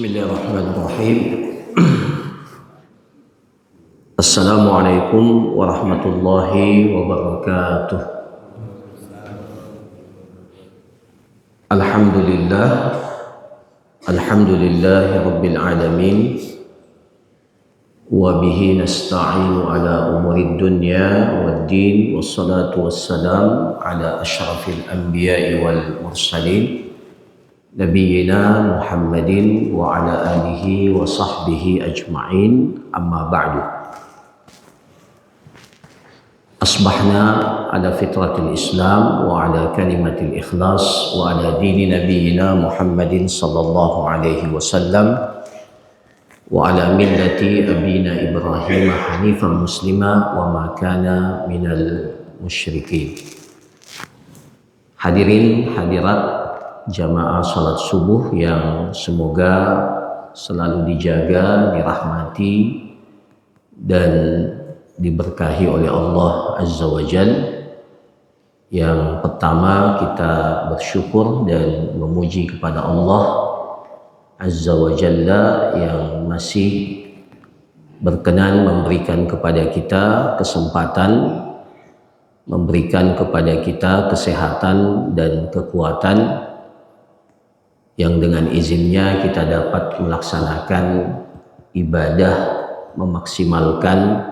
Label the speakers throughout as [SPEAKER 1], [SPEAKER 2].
[SPEAKER 1] Bismillahirrahmanirrahim. Assalamualaikum warahmatullahi wabarakatuh. Alhamdulillahi rabbil alamin. Wa bihi nasta'inu ala umurid dunya waddin. Wassalatu wassalam ala asyrafil anbiya'i wal mursalin Nabiyyina Muhammadin wa ala alihi wa sahbihi ajma'in, amma ba'du. Asbahna ala fitratil Islam wa ala kalimatil ikhlas wa ala dini Nabiyyina Muhammadin sallallahu alaihi wasallam wa ala millati abina Ibrahim hanifan muslima wa ma kana minal musyrikin. Hadirin hadirat jamaah salat subuh yang semoga selalu dijaga, dirahmati dan diberkahi oleh Allah Azza wa Jal. Yang pertama, kita bersyukur dan memuji kepada Allah Azza wa Jalla yang masih berkenan memberikan kepada kita kesempatan, memberikan kepada kita kesehatan dan kekuatan yang dengan izinnya kita dapat melaksanakan ibadah, memaksimalkan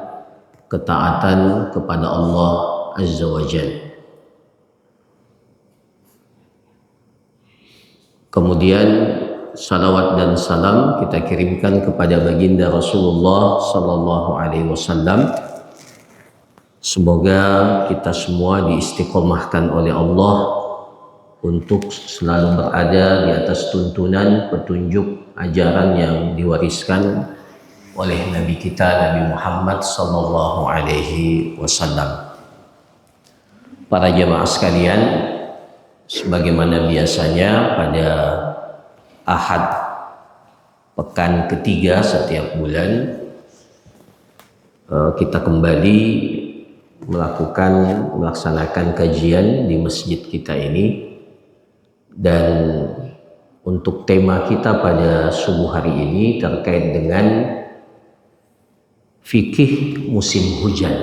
[SPEAKER 1] ketaatan kepada Allah Azza wa Jalla. Kemudian salawat dan salam kita kirimkan kepada baginda Rasulullah sallallahu alaihi wasallam. Semoga kita semua diistiqomahkan oleh Allah untuk selalu berada di atas tuntunan petunjuk ajaran yang diwariskan oleh Nabi kita Nabi Muhammad sallallahu alaihi wasallam. Para jemaah sekalian, sebagaimana biasanya pada Ahad pekan ketiga setiap bulan kita kembali melaksanakan kajian di masjid kita ini. Dan untuk tema kita pada subuh hari ini terkait dengan fikih musim hujan.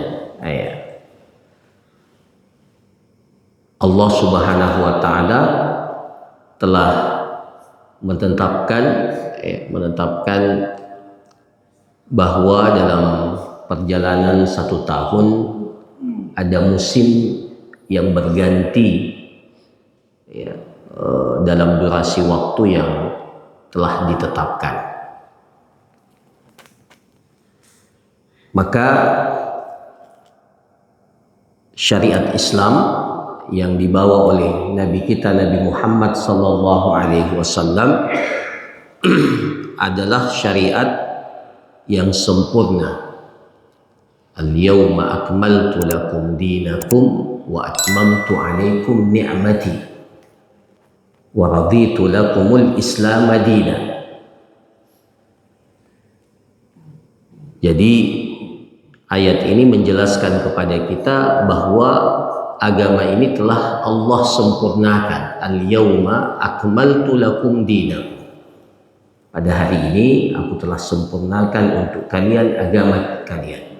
[SPEAKER 1] Allah Subhanahu wa taala telah menetapkan bahwa dalam perjalanan 1 tahun ada musim yang berganti dalam durasi waktu yang telah ditetapkan. Maka syariat Islam yang dibawa oleh Nabi kita Nabi Muhammad sallallahu alaihi wasallam adalah syariat yang sempurna. Al-yawma akmaltu lakum dinakum wa atmamtu alaikum ni'mati wa raditu lakumul Islam madina. Jadi ayat ini menjelaskan kepada kita bahwa agama ini telah Allah sempurnakan. Al-yawma akmaltu lakum dinakum. Pada hari ini aku telah sempurnakan untuk kalian agama kalian.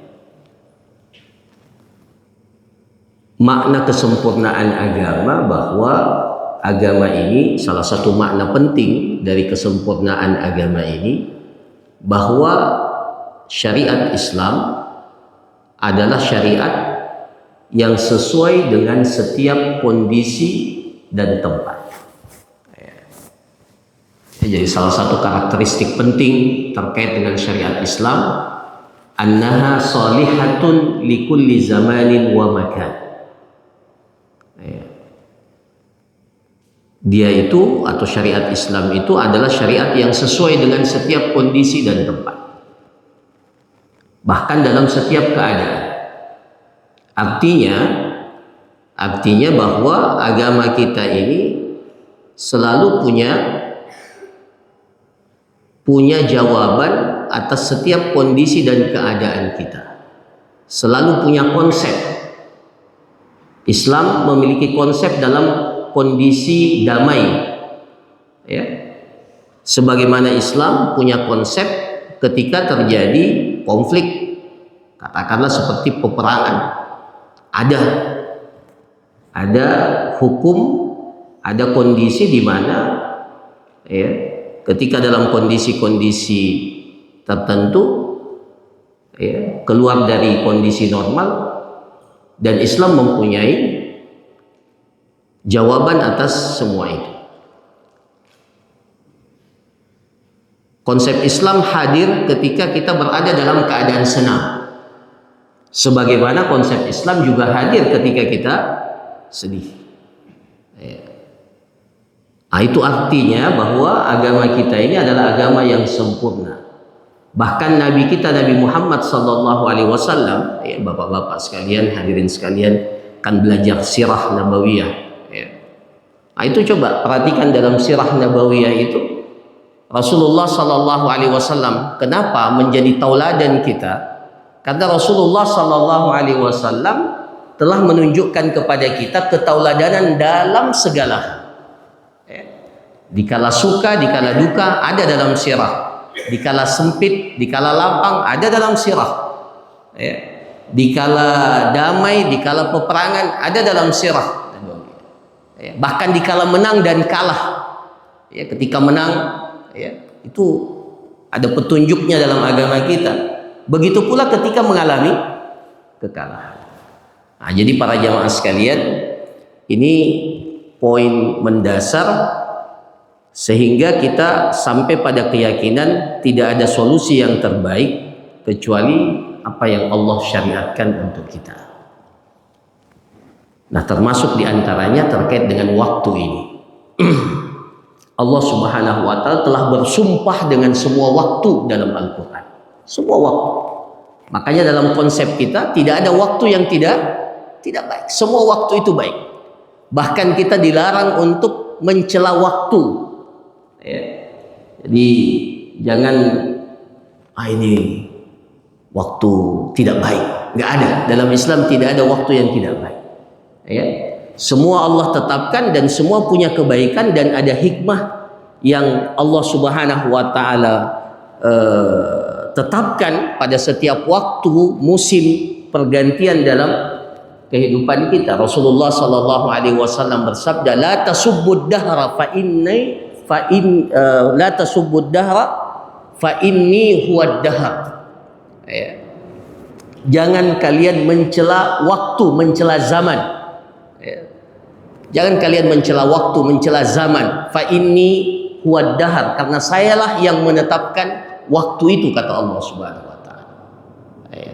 [SPEAKER 1] Makna kesempurnaan agama, bahwa agama ini, salah satu makna penting dari kesempurnaan agama ini, bahwa syariat Islam adalah syariat yang sesuai dengan setiap kondisi dan tempat. Jadi salah satu karakteristik penting terkait dengan syariat Islam, annaha salihatun likulli zamanin wa makan. Dia itu, atau syariat Islam itu adalah syariat yang sesuai dengan setiap kondisi dan tempat, bahkan dalam setiap keadaan. Artinya bahwa agama kita ini selalu punya jawaban atas setiap kondisi dan keadaan kita. Selalu punya konsep. Islam memiliki konsep dalam kondisi damai, ya. Sebagaimana Islam punya konsep ketika terjadi konflik, katakanlah seperti peperangan, ada hukum, ada kondisi di mana ya, ketika dalam kondisi-kondisi tertentu ya, keluar dari kondisi normal, dan Islam mempunyai jawaban atas semua itu. Konsep Islam hadir ketika kita berada dalam keadaan senang, sebagaimana konsep Islam juga hadir ketika kita sedih. Nah, itu artinya bahwa agama kita ini adalah agama yang sempurna. Bahkan Nabi kita, Nabi Muhammad sallallahu alaihi wasallam, ya, bapak-bapak sekalian, hadirin sekalian, kan belajar sirah nabawiyah. Ya. Nah, itu coba perhatikan dalam sirah nabawiyah itu, Rasulullah sallallahu alaihi wasallam kenapa menjadi tauladan kita? Karena Rasulullah sallallahu alaihi wasallam telah menunjukkan kepada kita ketauladanan dalam segala hal. Ya. Dikala suka, dikala duka ada dalam sirah. Dikala sempit, dikala lapang ada dalam sirah. Ya. Dikala damai, dikala peperangan ada dalam sirah. Ya. Bahkan dikala menang dan kalah. Ya, ketika menang, ya, itu ada petunjuknya dalam agama kita. Begitu pula ketika mengalami kekalahan. Nah, jadi para jamaah sekalian, ini poin mendasar sehingga kita sampai pada keyakinan tidak ada solusi yang terbaik kecuali apa yang Allah syariatkan untuk kita. Nah, termasuk diantaranya terkait dengan waktu ini. Allah Subhanahu wa Ta'ala telah bersumpah dengan semua waktu dalam Al-Quran. Semua waktu. Makanya dalam konsep kita tidak ada waktu yang tidak baik. Semua waktu itu baik. Bahkan kita dilarang untuk mencela waktu. Ya. Jadi jangan ini waktu tidak baik. Nggak ada. Dalam Islam tidak ada waktu yang tidak baik. Ya. Semua Allah tetapkan dan semua punya kebaikan dan ada hikmah yang Allah Subhanahu wa Ta'ala tetapkan pada setiap waktu, musim, pergantian dalam kehidupan kita. Rasulullah sallallahu alaihi wasallam bersabda, la tasubbud dahra la tasubbud dahra fa inni huwad dahr. Ya. Jangan kalian mencela waktu, mencela zaman. Ya. Jangan kalian mencela waktu, mencela zaman. Fa inni huwad dahr, karena sayalah yang menetapkan waktu itu, kata Allah Subhanahu wa Ta'ala. Ya.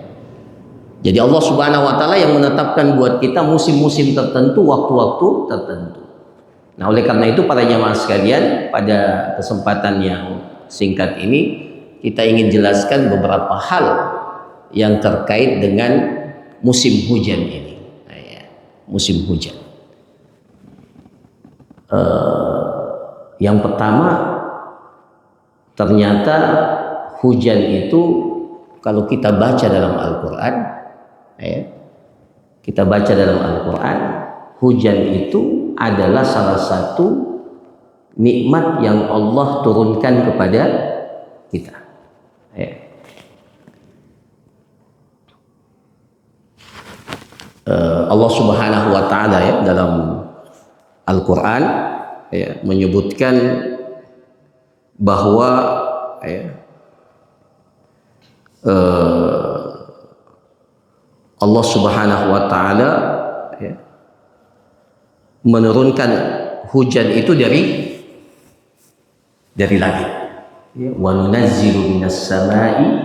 [SPEAKER 1] Jadi Allah Subhanahu wa Ta'ala yang menetapkan buat kita musim-musim tertentu, waktu-waktu tertentu. Nah, oleh karena itu para jamaah sekalian, pada kesempatan yang singkat ini kita ingin jelaskan beberapa hal yang terkait dengan musim hujan ini. Nah, ya, musim hujan. Yang pertama, ternyata hujan itu kalau kita baca dalam Al-Quran, ya, kita baca dalam Al-Quran, hujan itu adalah salah satu nikmat yang Allah turunkan kepada kita. Ya. Allah Subhanahu wa Ta'ala ya, dalam Al-Quran ya, menyebutkan bahwa ya, Allah Subhanahu wa Ta'ala ya, menurunkan hujan itu dari langit. Wa nunazzilu minas samai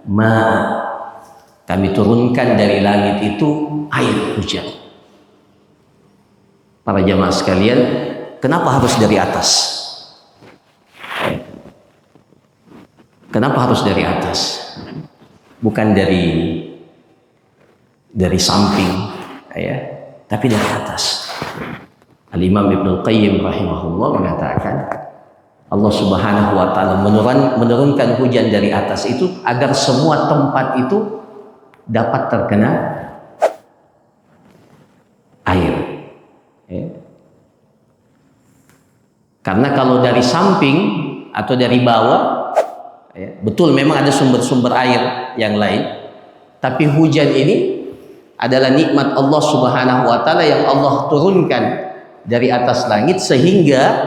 [SPEAKER 1] ma'a. Kami turunkan dari langit itu air hujan. Para jamaah sekalian, kenapa harus dari atas? Kenapa harus dari atas? Bukan dari samping, ya, tapi dari atas. Al-Imam Ibnu Qayyim rahimahullah mengatakan, Allah Subhanahu wa Ta'ala menurunkan hujan dari atas itu agar semua tempat itu dapat terkena air. Ya. Karena kalau dari samping atau dari bawah. Ya, betul memang ada sumber-sumber air yang lain, tapi hujan ini adalah nikmat Allah Subhanahu wa taala yang Allah turunkan dari atas langit sehingga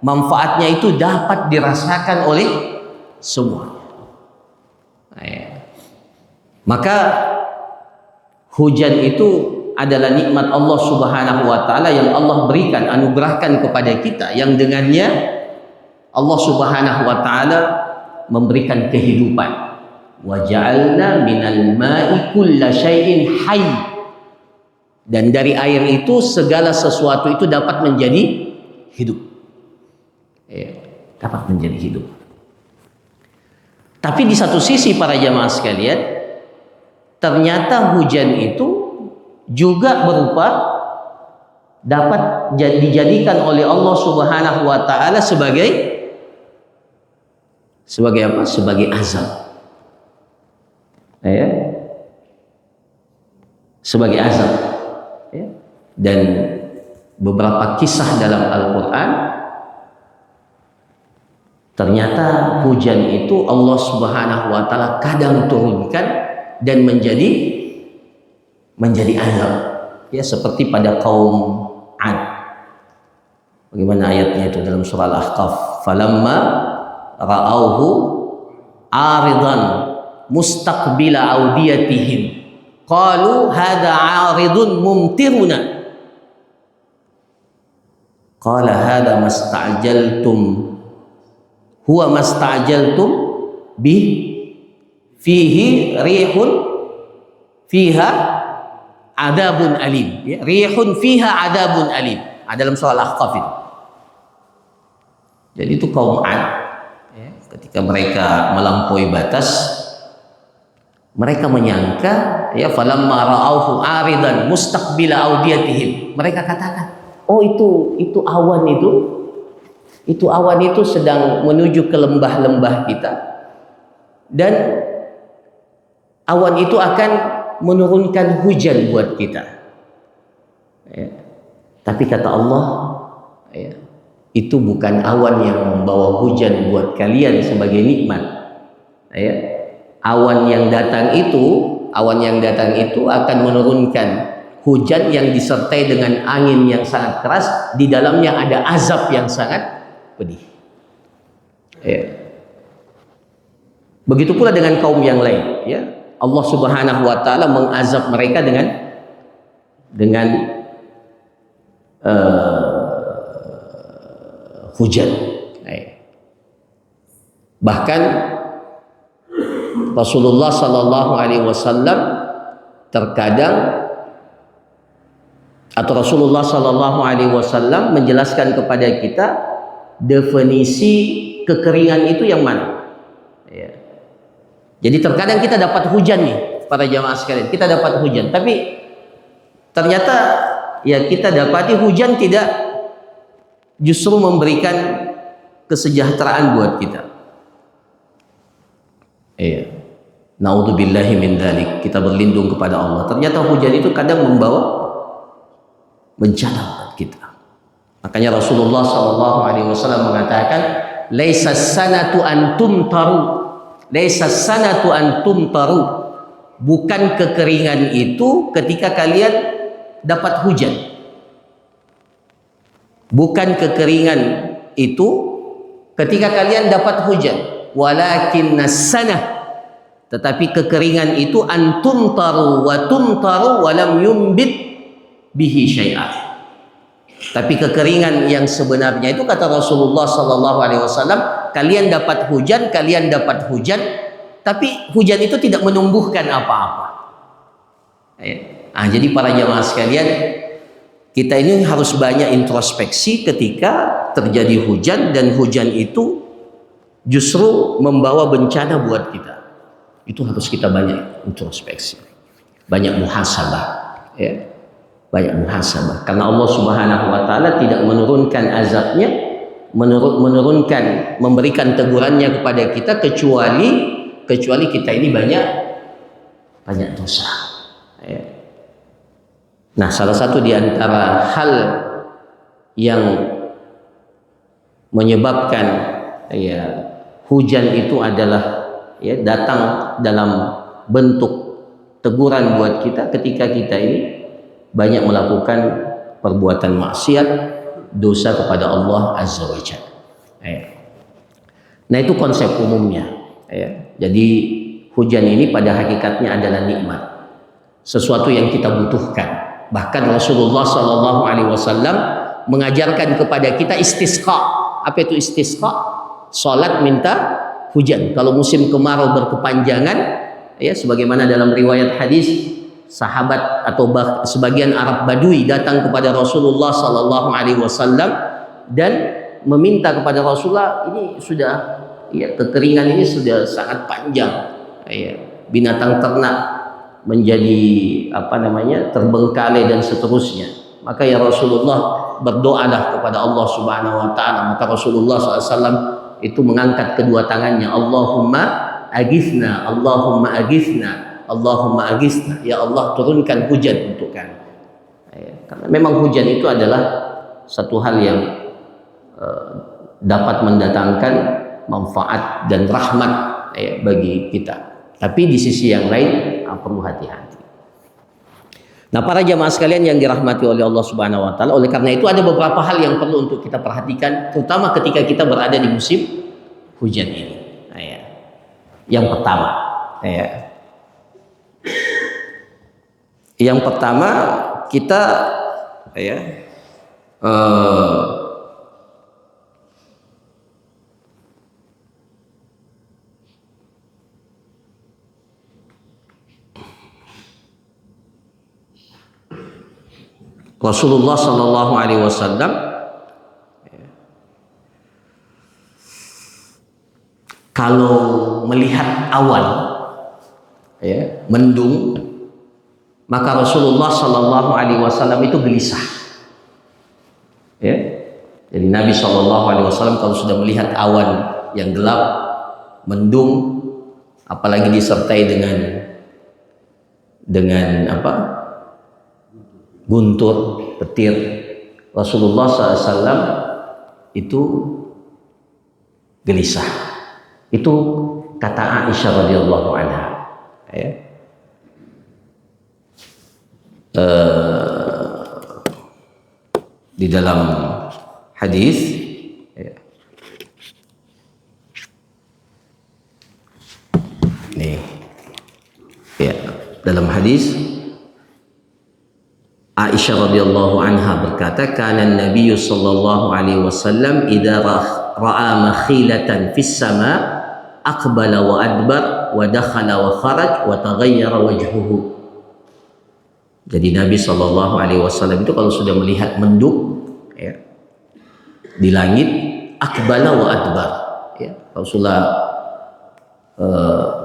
[SPEAKER 1] manfaatnya itu dapat dirasakan oleh semua. Ya. Maka hujan itu adalah nikmat Allah Subhanahu wa taala yang Allah berikan, anugerahkan kepada kita, yang dengannya Allah Subhanahu wa taala memberikan kehidupan. Wa ja'alna minal ma'i kulla syai'in hayy. Dan dari air itu segala sesuatu itu dapat menjadi hidup. Ya, dapat menjadi hidup. Tapi di satu sisi para jamaah sekalian, ternyata hujan itu juga berupa dapat dijadikan oleh Allah Subhanahu wa taala sebagai apa? Sebagai azab. Ya. Sebagai azab. Ya. Dan beberapa kisah dalam Al-Qur'an ternyata hujan itu Allah Subhanahu wa taala kadang turunkan dan menjadi azab, ya, seperti pada kaum 'Ad. Bagaimana ayatnya itu dalam surah Al-Ahqaf? Falamma ra'auhu 'aridan mustaqbila awdiyatihim qalu hadza 'aridun mumtiruna qala hadza masta'jaltum huwa masta'jaltum bih fihi rihun fiha adabun alim, ya, rihun fiha adabun alim. Dalam surah Al-Ahqaf itu. Jadi itu kaum 'Ad, ya, ketika mereka melampaui batas, mereka menyangka, ya, falamma ra'auhu 'aridan mustaqbila awdiyatihim. Mereka katakan, oh itu awan itu sedang menuju ke lembah-lembah kita, dan awan itu akan menurunkan hujan buat kita. Ya. Tapi kata Allah, ya, itu bukan awan yang membawa hujan buat kalian sebagai nikmat. Ya. Awan yang datang itu akan menurunkan hujan yang disertai dengan angin yang sangat keras, di dalamnya ada azab yang sangat pedih. Ya. Begitu pula dengan kaum yang lain, ya. Allah Subhanahu wa taala mengazab mereka dengan hujan. Bahkan Rasulullah sallallahu alaihi wasallam terkadang, atau Rasulullah sallallahu alaihi wasallam menjelaskan kepada kita definisi kekeringan itu yang mana. Ya. Jadi terkadang kita dapat hujan nih, para jamaah sekalian, kita dapat hujan, tapi ternyata ya kita dapati hujan tidak justru memberikan kesejahteraan buat kita. Iya. Naudzubillahi min dzalik. Kita berlindung kepada Allah. Ternyata hujan itu kadang membawa bencana buat kita. Makanya Rasulullah sallallahu alaihi wasallam mengatakan, "Laisas sanatu antum taru." Laisas sanatu antum taru. Bukan kekeringan itu ketika kalian dapat hujan. Bukan kekeringan itu ketika kalian dapat hujan. Walakinnas sanah. Tetapi kekeringan itu antum taru wa tumtaru wa lam yumbit bihi syai'ah. Tapi kekeringan yang sebenarnya itu, kata Rasulullah sallallahu alaihi wasallam, kalian dapat hujan, tapi hujan itu tidak menumbuhkan apa-apa. Jadi para jamaah sekalian, kita ini harus banyak introspeksi ketika terjadi hujan, dan hujan itu justru membawa bencana buat kita. Itu harus kita banyak introspeksi, banyak muhasabah, ya. Banyak muhasabah, karena Allah Subhanahu wa taala tidak menurunkan azabnya, memberikan tegurannya kepada kita kecuali kita ini banyak dosa. Ya. Nah, salah satu di antara hal yang menyebabkan ya hujan itu adalah ya datang dalam bentuk teguran buat kita ketika kita ini banyak melakukan perbuatan maksiat, dosa kepada Allah Azza wa Jalla. Ya. Nah itu konsep umumnya. Ya. Jadi hujan ini pada hakikatnya adalah nikmat, sesuatu yang kita butuhkan. Bahkan Rasulullah Shallallahu Alaihi Wasallam mengajarkan kepada kita istisqa. Apa itu istisqa? Salat minta hujan. Kalau musim kemarau berkepanjangan, ya sebagaimana dalam riwayat hadis, sahabat atau sebagian Arab Badui datang kepada Rasulullah Shallallahu Alaihi Wasallam dan meminta kepada Rasulullah, ini sudah ya kekeringan ini sudah sangat panjang, ya, binatang ternak menjadi terbengkalai dan seterusnya. Maka ya Rasulullah, berdoalah kepada Allah Subhanahu wa taala. Maka Rasulullah SAW itu mengangkat kedua tangannya, Allahumma aghithna, Allahumma aghithna, Allahumma aghithna. Ya Allah, turunkan hujan untuk kami. Ya, karena memang hujan itu adalah satu hal yang dapat mendatangkan manfaat dan rahmat ya, bagi kita. Tapi di sisi yang lain perlu hati-hati. Nah, para jamaah sekalian yang dirahmati oleh Allah Subhanahu wa taala, oleh karena itu ada beberapa hal yang perlu untuk kita perhatikan, terutama ketika kita berada di musim hujan ini. Nah, ya. Yang pertama, ya. Yang pertama kita ya Rasulullah Shallallahu Alaihi Wasallam kalau melihat awan ya, mendung, maka Rasulullah Shallallahu Alaihi Wasallam itu gelisah. Ya, jadi Nabi Shallallahu Alaihi Wasallam kalau sudah melihat awan yang gelap, mendung, apalagi disertai dengan guntur, petir, Rasulullah SAW itu gelisah. Itu kata Aisyah radhiyallahu anha. Ya. Di dalam hadis, ya. Nih, ya, dalam hadis Aisyah radhiyallahu anha berkata, "Kana an-nabiy sallallahu alaihi wasallam idza ra'a makhilatan fis sama aqbala wa adbar wa dakhala wa kharaj wa taghayyara wajhuhu." Jadi Nabi sallallahu alaihi wasallam itu kalau sudah melihat mendung ya, di langit, aqbala wa adbar, ya, Rasulullah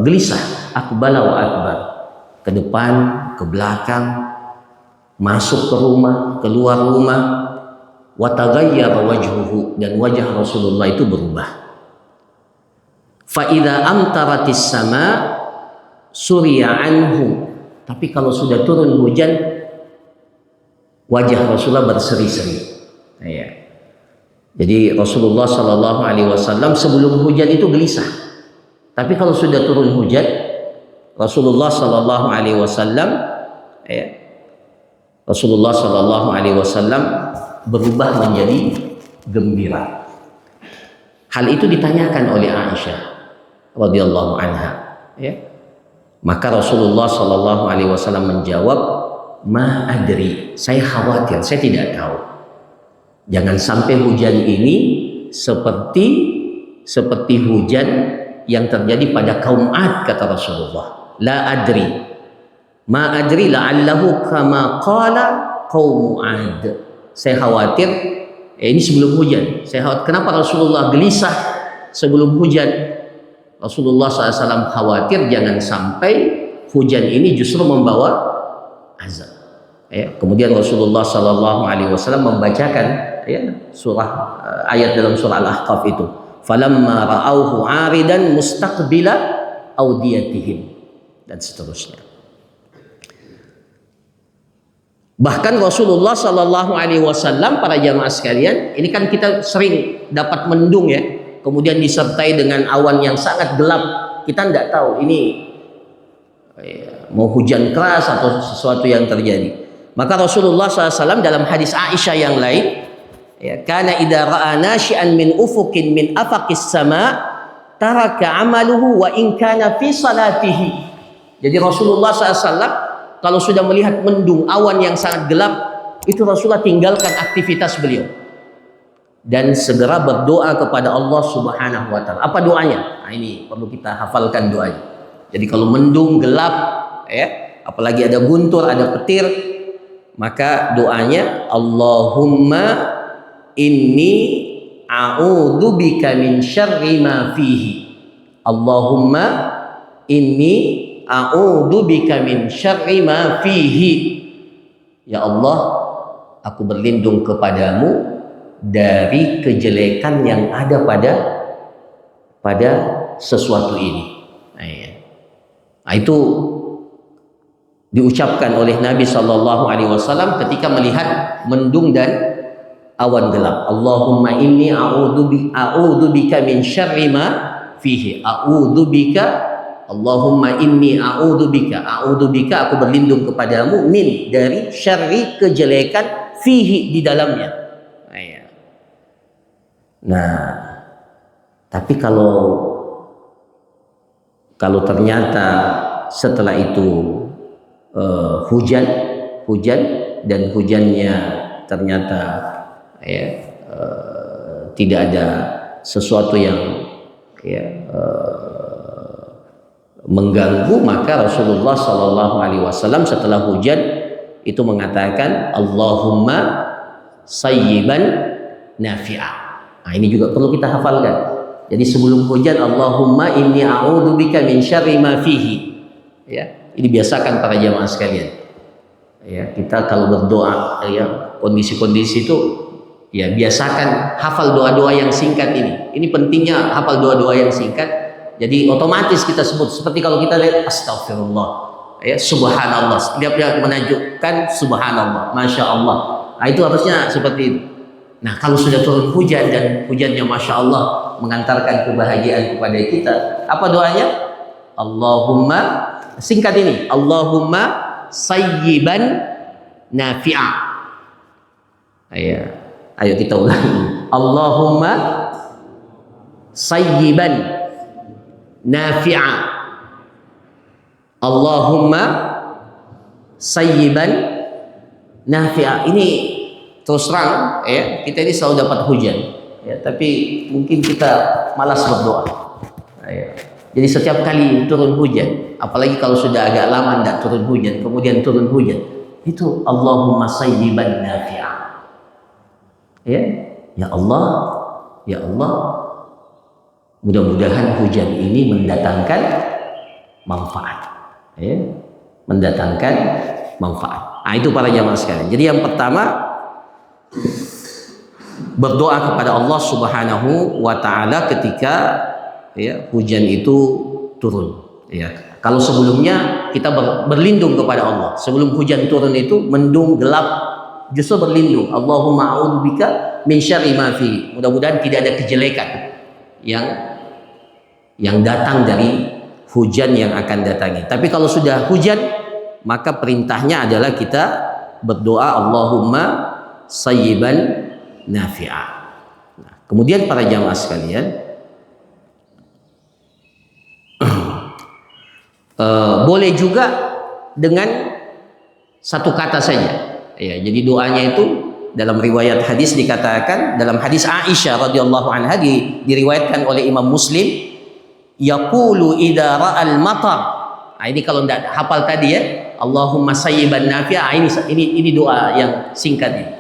[SPEAKER 1] gelisah, aqbala wa adbar, ke depan, ke belakang, masuk ke rumah, keluar rumah, wa taghayyara wajhuhu, dan wajah Rasulullah itu berubah. Fa idza amtaratis sama suriya anhu, tapi kalau sudah turun hujan wajah Rasulullah berseri-seri. Ya. Jadi Rasulullah Shallallahu Alaihi Wasallam sebelum hujan itu gelisah, tapi kalau sudah turun hujan Rasulullah Shallallahu Alaihi Wasallam ya, Rasulullah Shallallahu Alaihi Wasallam berubah menjadi gembira. Hal itu ditanyakan oleh Aisyah radhiyallahu anha. Ya. Maka Rasulullah Shallallahu Alaihi Wasallam menjawab, "Ma adri, saya khawatir, saya tidak tahu. Jangan sampai hujan ini seperti hujan yang terjadi pada kaum Ad," kata Rasulullah. La adri. Ma adri la'allahu kama qala qaum Ad. Saya khawatir ini sebelum hujan. Saya khawatir, kenapa Rasulullah gelisah sebelum hujan? Rasulullah SAW khawatir jangan sampai hujan ini justru membawa azab. Ya, kemudian Rasulullah SAW membacakan ya, surah ayat dalam surah Al-Ahqaf itu. Falamma ra'auhu 'aridan mustaqbila awdiyatihim, dan seterusnya. Bahkan Rasulullah Shallallahu Alaihi Wasallam, para jamaah sekalian, ini kan kita sering dapat mendung ya, kemudian disertai dengan awan yang sangat gelap, kita tidak tahu ini mau hujan keras atau sesuatu yang terjadi. Maka Rasulullah SAW dalam hadis Aisyah yang lain, ya, karena idza ra'a nasyi'an min ufuqin min afaqis sama taraka amaluhu wa in kana fi salatihi. Jadi Rasulullah SAW kalau sudah melihat mendung, awan yang sangat gelap, itu Rasulullah tinggalkan aktivitas beliau dan segera berdoa kepada Allah Subhanahu wa taala. Apa doanya? Nah, ini perlu kita hafalkan doanya. Jadi kalau mendung, gelap, ya, apalagi ada guntur, ada petir, maka doanya Allahumma inni a'udzubika min syarri ma fihi. Allahumma inni a'udzubika min syarri ma fihi. Ya Allah, aku berlindung kepadamu dari kejelekan yang ada pada sesuatu ini. Nah, itu diucapkan oleh Nabi Shallallahu Alaihi Wasallam ketika melihat mendung dan awan gelap. Allahumma inni a'udzubika min syarri ma fihi. A'udzubika, Allahumma inni a'udzubika aku berlindung kepadamu min, dari syarri, kejelekan, fihi, di dalamnya. Nah, tapi kalau ternyata setelah itu hujan dan hujannya ternyata tidak ada sesuatu yang mengganggu, maka Rasulullah Shallallahu Alaihi Wasallam setelah hujan itu mengatakan Allahumma sayyiban nafi'a. Nah, ini juga perlu kita hafalkan. Jadi sebelum hujan, Allahumma inni a'udzubika min syarri ma fihi. Ya, ini biasakan para jamaah sekalian. Ya, kita kalau berdoa, ya, kondisi-kondisi itu, ya, biasakan hafal doa-doa yang singkat ini. Ini pentingnya hafal doa-doa yang singkat. Jadi otomatis kita sebut, seperti kalau kita lihat astagfirullah, ya, subhanallah, setiap dia menunjukkan subhanallah, masya Allah. Nah, itu harusnya seperti itu. Nah, kalau sudah turun hujan dan hujannya masya Allah mengantarkan kebahagiaan kepada kita, apa doanya? Allahumma, singkat ini, Allahumma sayyiban nafi'a. Ayo kita ulangi. Allahumma sayyiban nafi'a. Allahumma sayyiban nafi'a. Ini terus terang, ya, kita ini selalu dapat hujan, ya, tapi mungkin kita malas berdoa. Ya. Jadi setiap kali turun hujan, apalagi kalau sudah agak lama tidak turun hujan, kemudian turun hujan, itu Allahumma sayyiban nafi'a. Ya Allah, ya Allah, mudah-mudahan hujan ini mendatangkan manfaat, ya, mendatangkan manfaat. Nah, itu para jamaah sekalian. Jadi yang pertama, berdoa kepada Allah Subhanahu wa taala ketika, ya, hujan itu turun, ya. Kalau sebelumnya kita berlindung kepada Allah, sebelum hujan turun itu mendung, gelap, justru berlindung, Allahumma a'udzubika min syarri ma fi. Mudah-mudahan tidak ada kejelekan yang datang dari hujan yang akan datangi. Tapi kalau sudah hujan, maka perintahnya adalah kita berdoa Allahumma sayyiban nafi'a. Nah, kemudian para jamaah sekalian, boleh juga dengan satu kata saja. Ya, jadi doanya itu dalam riwayat hadis dikatakan, dalam hadis Aisyah radhiyallahu anha diriwayatkan oleh Imam Muslim, yaqulu idza ra'al matar. Nah, ini kalau tidak hafal tadi, ya, Allahumma sayyiban nafi'a, ini doa yang singkat ini.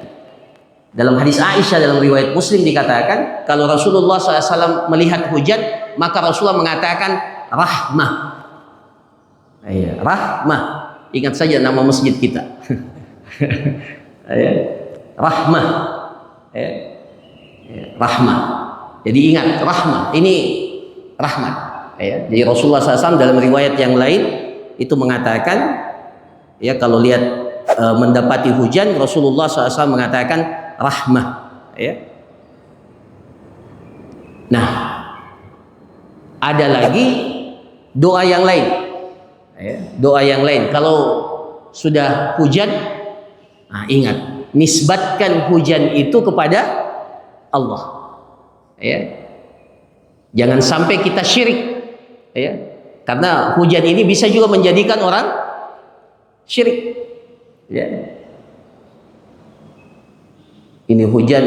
[SPEAKER 1] Dalam hadis Aisyah dalam riwayat Muslim dikatakan, kalau Rasulullah SAW melihat hujan, maka Rasulullah mengatakan rahmah. Ya, rahmah. Ingat saja nama masjid kita. Ya, rahmah. Ya, rahmah. Jadi ingat, rahmah. Ini rahmat. Ya, jadi Rasulullah SAW dalam riwayat yang lain itu mengatakan, ya, kalau lihat mendapati hujan, Rasulullah SAW mengatakan rahmah. Ya. Nah, ada lagi doa yang lain. Ya, doa yang lain. Kalau sudah hujan, nah ingat, nisbatkan hujan itu kepada Allah. Ya. Jangan sampai kita syirik. Ya. Karena hujan ini bisa juga menjadikan orang syirik. Ya. Ini hujan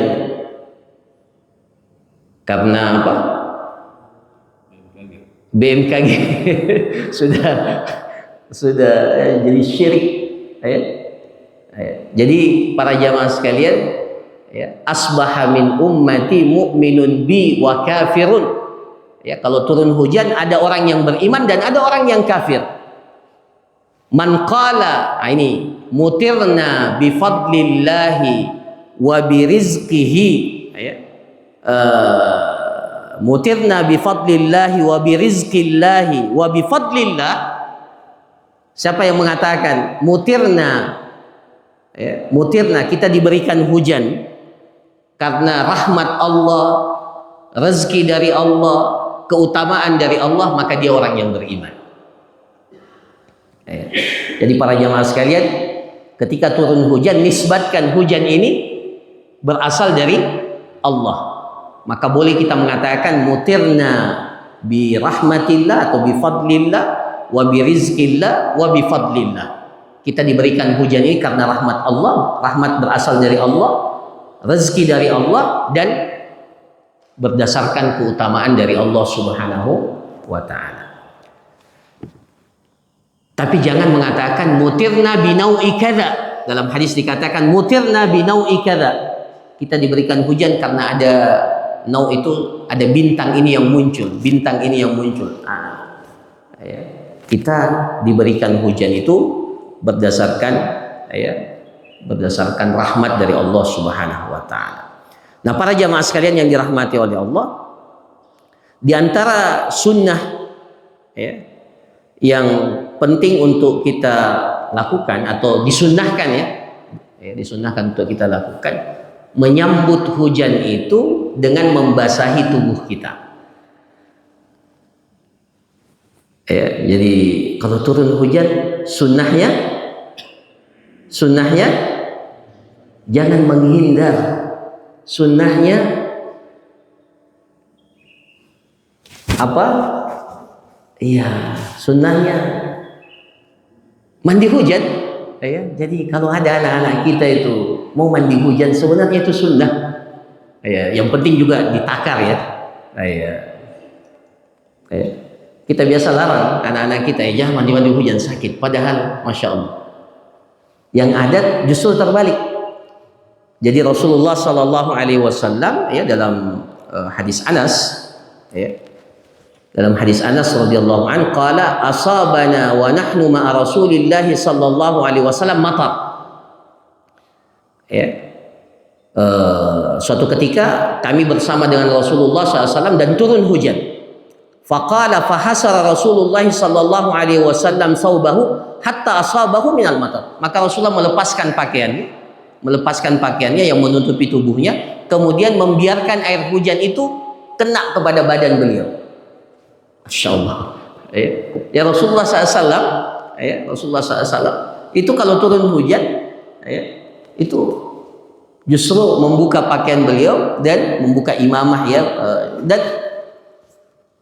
[SPEAKER 1] karena apa? BMKG sudah jadi syirik. Ya. Ya. Jadi para jamaah sekalian, ya, asbaha min ummati mu'minun bi wa kafirun. Ya, kalau turun hujan ada orang yang beriman dan ada orang yang kafir. Man qala, ini mutirna bi fadlillahi wa bi rizqihi, ya. Mutirna bi fadlillahi wa bi rizqillahi wa bi fadlillah. Siapa yang mengatakan mutirna, ya, mutirna, kita diberikan hujan karena rahmat Allah, rezeki dari Allah, keutamaan dari Allah, maka dia orang yang beriman. Ya. Jadi para jamaah sekalian, ketika turun hujan, nisbatkan hujan ini berasal dari Allah. Maka boleh kita mengatakan mutirna bi rahmatillah atau bi fadlillah wa bi rizqillah wa bi fadlillah. Kita diberikan hujan ini karena rahmat Allah, rahmat berasal dari Allah, rezeki dari Allah, dan berdasarkan keutamaan dari Allah Subhanahu wa ta'ala. Tapi jangan mengatakan mutirna binau'i kadza. Dalam hadis dikatakan mutirna binau'i kadza. Kita diberikan hujan karena ada nau, itu ada bintang ini yang muncul, bintang ini yang muncul. Ya. Kita diberikan hujan itu berdasarkan, ya, berdasarkan rahmat dari Allah Subhanahu wa ta'ala. Nah, para jamaah sekalian yang dirahmati oleh Allah, di antara sunnah, ya, yang penting untuk kita lakukan atau disunnahkan, ya, disunnahkan untuk kita lakukan, menyambut hujan itu dengan membasahi tubuh kita. Ya, jadi kalau turun hujan, sunnahnya jangan menghindar. Sunnahnya apa? Iya, sunnahnya mandi hujan. Ya, jadi kalau ada anak-anak kita itu mau mandi hujan, sebenarnya itu sunnah. Ya, yang penting juga ditakar, ya. Ya. Ya. Kita biasa larang anak-anak kita, ya, jangan mandi hujan, sakit. Padahal, masya Allah, yang ada justru terbalik. Jadi Rasulullah Sallallahu Alaihi Wasallam, ya, dalam hadis Anas, ya, dalam hadis Anas radhiyallahu anhu, qala asabana wa nahnu ma'a Rasulillah Sallallahu Alaihi Wasallam matar. Ya. Suatu ketika kami bersama dengan Rasulullah SAW dan turun hujan. Faqala fahasara Rasulullah Sallallahu Alaihi Wasallam saubahu hatta asabahu minal matar. Maka Rasulullah melepaskan pakaiannya yang menutupi tubuhnya, kemudian membiarkan air hujan itu kena kepada badan beliau. Masya Allah. Ya, Rasulullah SAW, ya, Rasulullah SAW itu kalau turun hujan, ya, itu justru membuka pakaian beliau dan membuka imamah, ya, dan,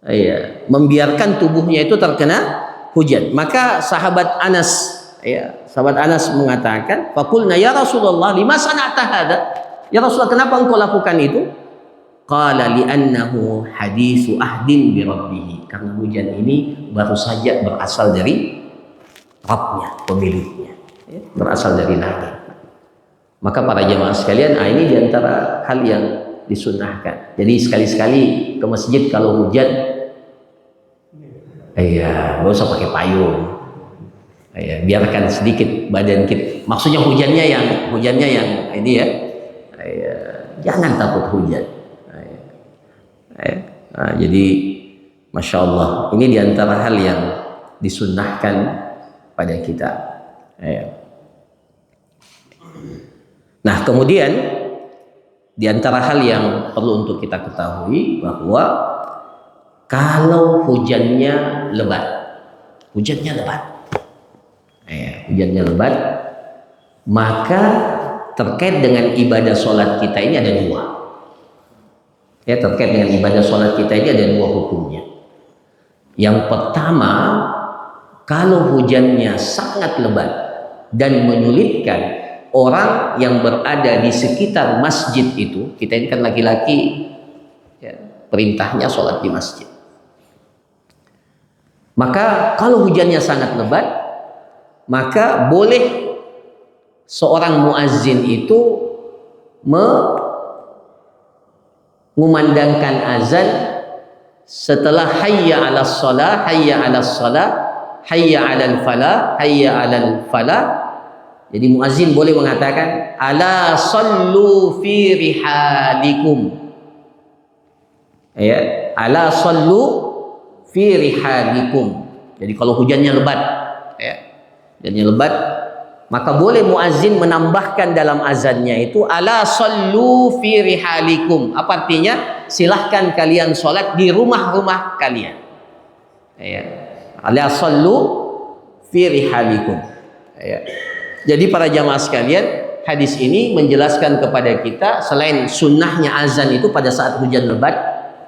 [SPEAKER 1] ya, membiarkan tubuhnya itu terkena hujan. Maka sahabat Anas, ya, sahabat Anas mengatakan, faqulna ya Rasulullah lima sana'ta hadza? Ya Rasulullah, kenapa engkau lakukan itu? Qala li'annahu haditsu ahdin bi rabbih. Karena hujan ini baru saja berasal dari Rabbnya, pemiliknya, ya, berasal dari langit. Maka para jamaah sekalian, ini diantara hal yang disunnahkan. Jadi sekali-sekali ke masjid kalau hujan, iya, nggak usah pakai payung. Ya, biarkan sedikit badan kita. Maksudnya hujannya yang ini, ya, jangan takut hujan. Nah, jadi masya Allah, ini diantara hal yang disunnahkan pada kita. Nah, kemudian di antara hal yang perlu untuk kita ketahui bahwa kalau hujannya lebat, hujannya lebat, maka terkait dengan ibadah sholat kita ini ada dua. Ya, terkait dengan ibadah sholat kita ini ada dua hukumnya. Yang pertama, kalau hujannya sangat lebat dan menyulitkan orang yang berada di sekitar masjid itu, kita ini kan laki-laki, ya, perintahnya sholat di masjid. Maka kalau hujannya sangat lebat, maka boleh seorang muazzin itu mengumandangkan azan setelah hayya 'alas shalah, hayya 'alas shalah, hayya 'alal falah, hayya 'alal falah. Jadi muazzin boleh mengatakan ala sallu fi rihalikum. Ya, ala sallu fi rihalikum. Jadi kalau hujannya lebat, ya, hujannya lebat, maka boleh muazzin menambahkan dalam azannya itu ala sallu fi rihalikum. Apa artinya? Silahkan kalian sholat di rumah-rumah kalian. Ya. Ala sallu fi rihalikum. Ya. Jadi para jamaah sekalian, hadis ini menjelaskan kepada kita selain sunnahnya azan itu pada saat hujan lebat,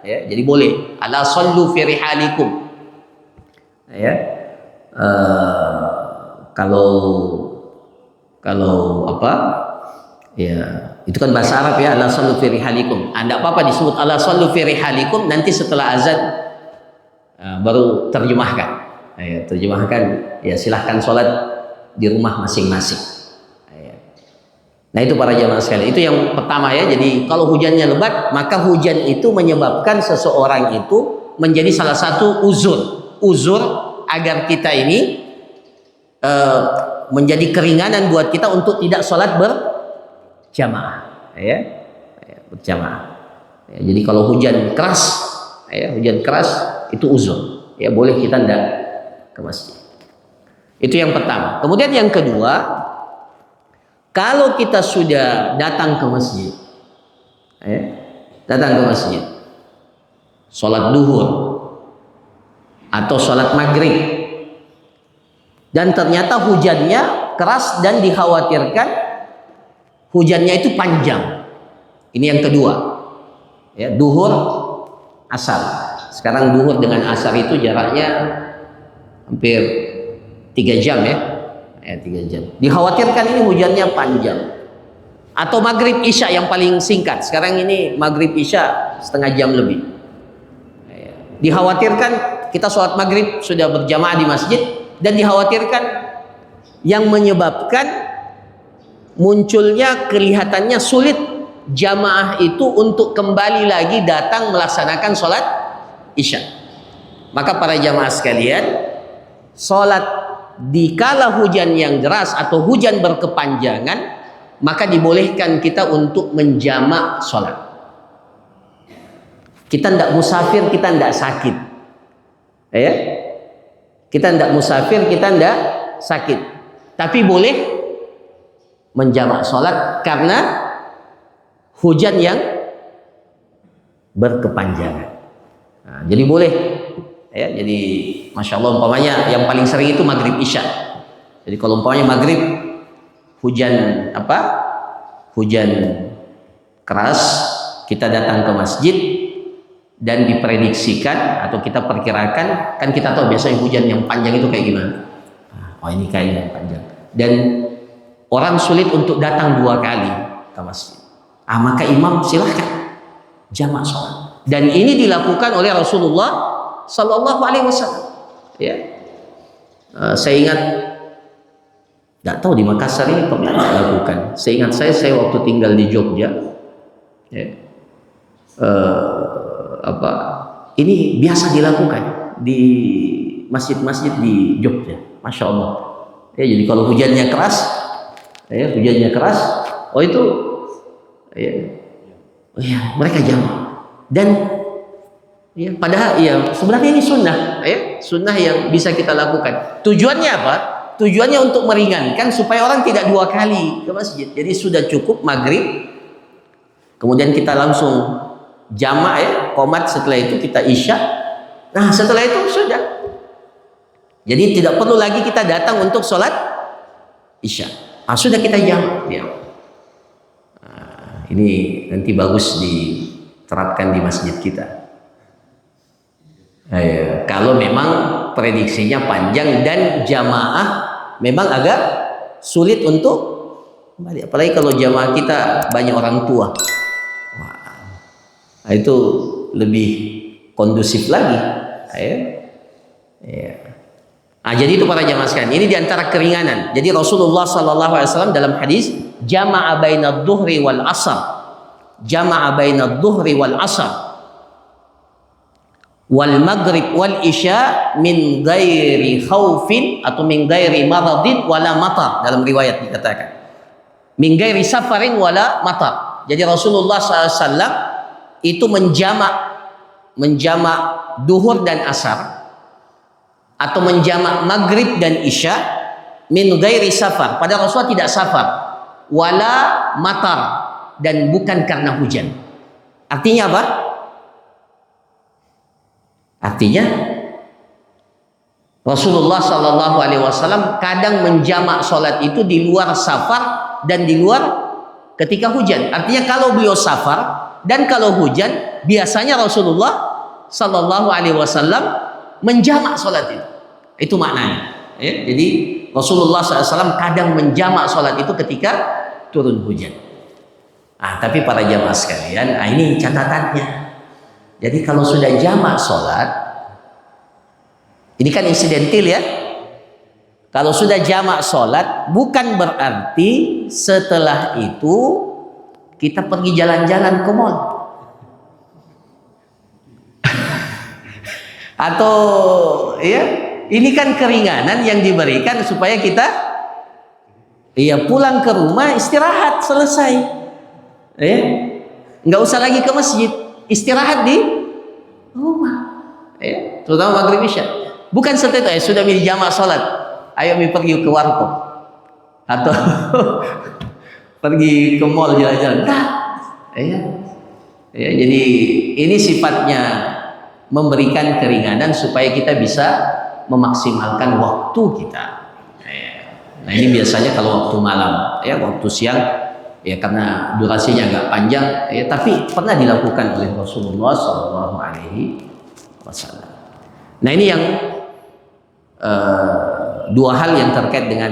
[SPEAKER 1] ya, jadi boleh ala sallu fi rihalikum. Ya. Kalau apa? Ya, itu kan bahasa Arab ya, ala sallu fi rihalikum. Tidak apa-apa disebut ala sallu fi rihalikum, nanti setelah azan baru terjemahkan. Ya, terjemahkan, ya silahkan sholat di rumah masing-masing. Nah, itu para jamaah sekalian, itu yang pertama ya. Jadi kalau hujannya lebat, maka hujan itu menyebabkan seseorang itu menjadi salah satu uzur agar kita ini menjadi keringanan buat kita untuk tidak sholat berjamaah, ya, berjamaah. Ya, jadi kalau hujan keras, itu uzur, ya boleh kita tidak ke masjid. Itu yang pertama. Kemudian yang kedua, kalau kita sudah datang ke masjid, sholat duhur atau sholat maghrib, dan ternyata hujannya keras dan dikhawatirkan hujannya itu panjang. Ini yang kedua, ya, duhur asar. Sekarang duhur dengan asar itu jaraknya hampir 3 jam ya, 3 jam. Dikhawatirkan ini hujannya panjang. Atau maghrib isya yang paling singkat. Sekarang ini maghrib isya setengah jam lebih. Dikhawatirkan kita sholat maghrib sudah berjamaah di masjid, dan dikhawatirkan yang menyebabkan munculnya kelihatannya sulit jamaah itu untuk kembali lagi datang melaksanakan sholat isya. Maka para jamaah sekalian, sholat dikala hujan yang deras atau hujan berkepanjangan, maka dibolehkan kita untuk menjamak sholat. Kita tidak musafir, kita tidak sakit, ya. Kita tidak musafir, kita tidak sakit, tapi boleh menjamak sholat karena hujan yang berkepanjangan. Nah, jadi boleh. Ya, jadi masya Allah, umpamanya yang paling sering itu maghrib isya. Jadi kalau umpamanya maghrib hujan keras, kita datang ke masjid dan diprediksikan atau kita perkirakan, kan kita tahu biasanya hujan yang panjang itu kayak gimana. Oh, ini kayaknya yang panjang. Dan orang sulit untuk datang 2 kali ke masjid. Maka imam silahkan jamak sholat. Dan ini dilakukan oleh Rasulullah Sallallahu Alaihi Wasallam. Ya, saya ingat, nggak tahu di Makassar ini pernah dilakukan. Saya ingat saya waktu tinggal di Jogja, ya, ini biasa dilakukan di masjid-masjid di Jogja, masya Allah. Ya, jadi kalau hujannya keras, itu, ya, mereka jamak. Dan ya, padahal ya sebenarnya ini sunnah, ya, sunnah yang bisa kita lakukan. Tujuannya apa? Tujuannya untuk meringankan supaya orang tidak 2 kali ke masjid. Jadi sudah cukup maghrib, kemudian kita langsung jamak ya, qomat, setelah itu kita isya. Nah setelah itu sudah. Jadi tidak perlu lagi kita datang untuk sholat isya. Sudah kita jamak. Ya. Ini nanti bagus diterapkan di masjid kita. Kalau memang prediksinya panjang dan jamaah memang agak sulit untuk kembali, apalagi kalau jamaah kita banyak orang tua. Wah, itu lebih kondusif lagi. Jadi itu para jamaah sekalian, ini diantara keringanan. Jadi Rasulullah SAW dalam hadis jama'a bainad dhuhri wal asar, jama'a bainad dhuhri wal asar wal maghrib wal isya min ghairi khaufin atau min ghairi maradin wala matar, dalam riwayat dikatakan min ghairi safarin wala matar. Jadi Rasulullah SAW itu menjamak duhur dan asar atau menjamak maghrib dan isya min ghairi safar, pada Rasulullah tidak safar, wala matar, dan bukan karena hujan. Artinya apa? Artinya Rasulullah SAW kadang menjamak sholat itu di luar safar dan di luar ketika hujan. Artinya kalau beliau safar dan kalau hujan, biasanya Rasulullah SAW menjamak sholat itu. Itu maknanya. Ya, jadi Rasulullah SAW kadang menjamak sholat itu ketika turun hujan. Tapi para jamaah sekalian, ini catatannya. Jadi kalau sudah jamak sholat, ini kan insidentil ya. Kalau sudah jamak sholat, bukan berarti setelah itu kita pergi jalan-jalan ke mall. Atau ya, ini kan keringanan yang diberikan supaya kita pulang ke rumah, istirahat, selesai. Nggak usah lagi ke masjid, istirahat di rumah. Terutama maghrib isya. Bukan setelah itu sudah milih jamak sholat, ayo pergi ke warkop atau pergi ke mall jalan-jalan. Jadi ini sifatnya memberikan keringanan supaya kita bisa memaksimalkan waktu kita. Nah ini biasanya kalau waktu malam, waktu siang karena durasinya agak panjang, tapi pernah dilakukan oleh Rasulullah SAW. Nah ini yang dua hal yang terkait dengan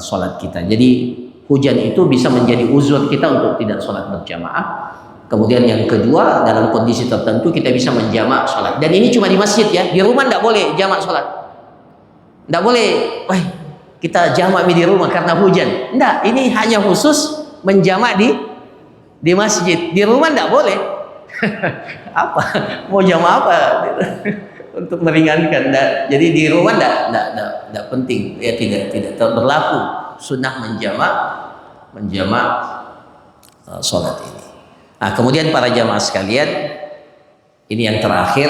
[SPEAKER 1] sholat kita. Jadi hujan itu bisa menjadi uzur kita untuk tidak sholat berjamaah. Kemudian yang kedua, dalam kondisi tertentu kita bisa menjamak sholat. Dan ini cuma di masjid ya, di rumah tidak boleh jamak sholat. Tidak boleh, kita jamak di rumah karena hujan. Tidak, ini hanya khusus menjamak di masjid. Di rumah tidak boleh. Apa? Mau jamak apa? Untuk meringankan. Jadi di rumah tidak penting, tidak berlaku sunnah menjamak sholat ini. Nah, kemudian para jamaah sekalian, ini yang terakhir,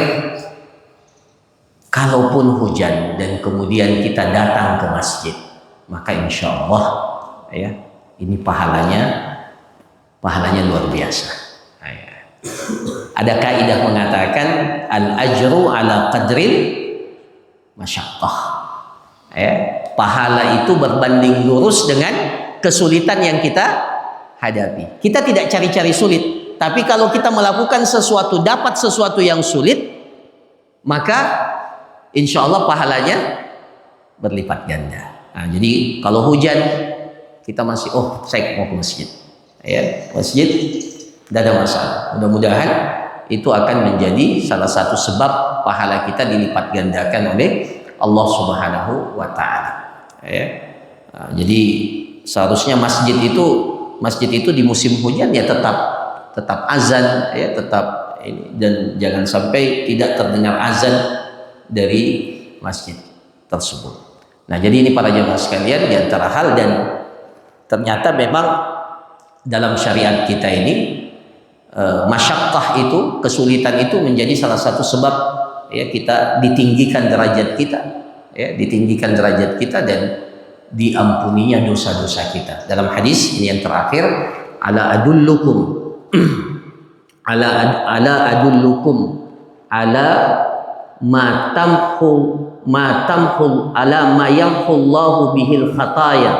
[SPEAKER 1] kalaupun hujan dan kemudian kita datang ke masjid, maka insya Allah ini pahalanya luar biasa. Ada kaidah mengatakan al-ajru ala qadril masyaqqah. Pahala itu berbanding lurus dengan kesulitan yang kita hadapi. Kita tidak cari-cari sulit, tapi kalau kita melakukan sesuatu, dapat sesuatu yang sulit, maka insya Allah pahalanya berlipat ganda. Nah, jadi kalau hujan kita masih saya mau ke masjid, masjid tidak ada masalah. Mudah-mudahan itu akan menjadi salah satu sebab pahala kita dilipat gandakan oleh Allah Subhanahu wa Ta'ala. Jadi seharusnya masjid itu di musim hujan tetap azan, tetap ini, dan jangan sampai tidak terdengar azan dari masjid tersebut. Nah, jadi ini para jamaah sekalian, di antara hal, dan ternyata memang dalam syariat kita ini masyaqqah itu, kesulitan itu menjadi salah satu sebab kita ditinggikan derajat kita, dan diampuninya dosa-dosa kita. Dalam hadis ini yang terakhir, ala adullukum ala adullukum ala ma tamhu ala ma yamhu Allahu bihil khataya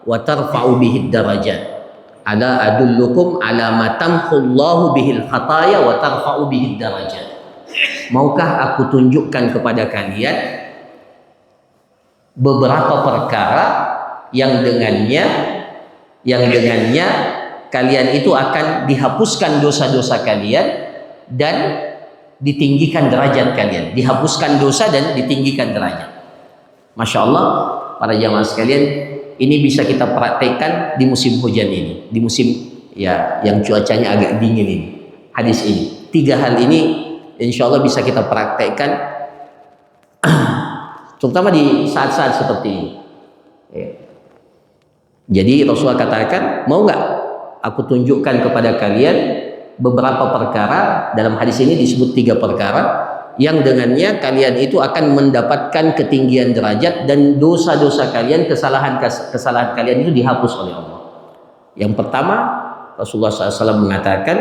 [SPEAKER 1] wa tarfa'u bihid darajat. Ala adullukum ala ma tamhu Allahu bihil khataya wa tarfa'u bihid darajat. Maukah aku tunjukkan kepada kalian beberapa perkara yang dengannya kalian itu akan dihapuskan dosa-dosa kalian dan ditinggikan derajat kalian. Dihapuskan dosa dan ditinggikan derajat. Masya Allah, para jamaah sekalian, ini bisa kita praktekkan di musim hujan ini, di musim ya yang cuacanya agak dingin ini. Hadis ini, 3 hal ini insya Allah bisa kita praktekkan, terutama di saat-saat seperti ini. Ya. Jadi Rasulullah katakan, mau nggak aku tunjukkan kepada kalian beberapa perkara, dalam hadis ini disebut 3 perkara yang dengannya kalian itu akan mendapatkan ketinggian derajat dan dosa-dosa kalian, kesalahan kalian itu dihapus oleh Allah. Yang pertama, Rasulullah SAW mengatakan